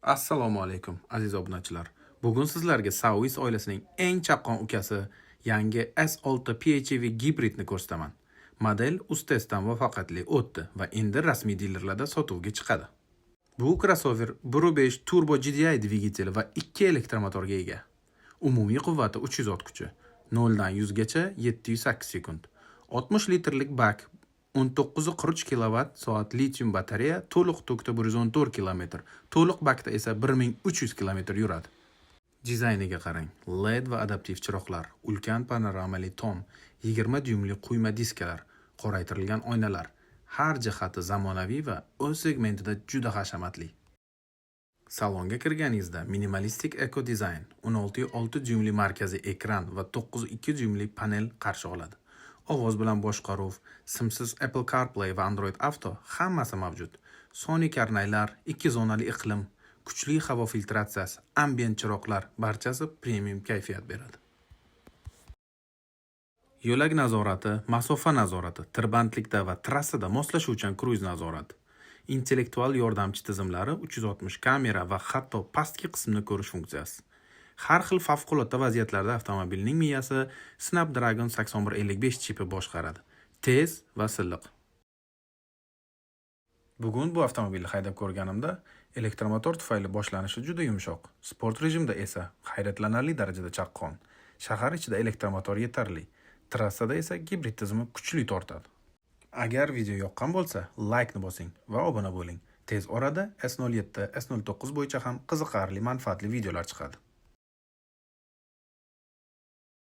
Assalomu alaykum aziz obunachilar. Bugun sizlarga Sauis oilasining eng chaqqon ukasi yangi S6 PHEV gibridni ko'rsataman. Model uz testdan muvaffaqiyatli o'tdi va endi rasmiy dilerlarda sotuvga chiqadi. Bu crossover 1.5 turbo GDI dvigateli va 2 elektromotorga ega. Umumiy quvvati 300 ot kuchi, 0 dan 100 gacha 708 sekund. 60 litrlik bak, 19.43 kWh litium batareya, to'liq tokda 114 km, to'liq bakda esa 1300 km yuradi. Dizayniga qarang. LED va adaptiv chiroqlar, ulkan panoramali tom, 20 dyumli quyma diskalar, qoraytirilgan oynalar. Har jihati zamonaviy va o'z segmentida juda hashamatli. Salonga kirganingizda minimalistik eko dizayn, 16.6 dyumli markaziy ekran va 9.2 dyumli panel qarshi oladi. Ovoz bilan boshqaruv, simsiz Apple CarPlay va Android Auto hammasi mavjud. Sony karnaylar, 2 zonali iqlim, kuchli havo filtratsiyasi, ambient chiroqlar barchasi premium kayfiyat beradi. Yo'lak nazorati, masofa nazorati, tirbandlikda va trassada moslashuvchan kruiz nazorati. Intellektual yordamchi tizimlari, 360 kamera va hatto pastki qismni ko'rish funksiyasi. Har xil favqulodda vaziyatlarda avtomobilning miyasi Snapdragon 8155 chipi boshqaradi. Tez va silliq. Bugun bu avtomobilni haydab ko'rganimda elektromotor tufayli boshlanishi juda yumshoq. Sport rejimda esa hayratlanarli darajada chaqqon. Shahar ichida elektromotor yetarli. Trassada esa gibrid tizimi kuchli tortadi. Agar video yoqqan bo'lsa, like ni bosing va obuna bo'ling. Tez orada S07, S09 bo'yicha ham qiziqarli, manfaatli videolar chiqadi.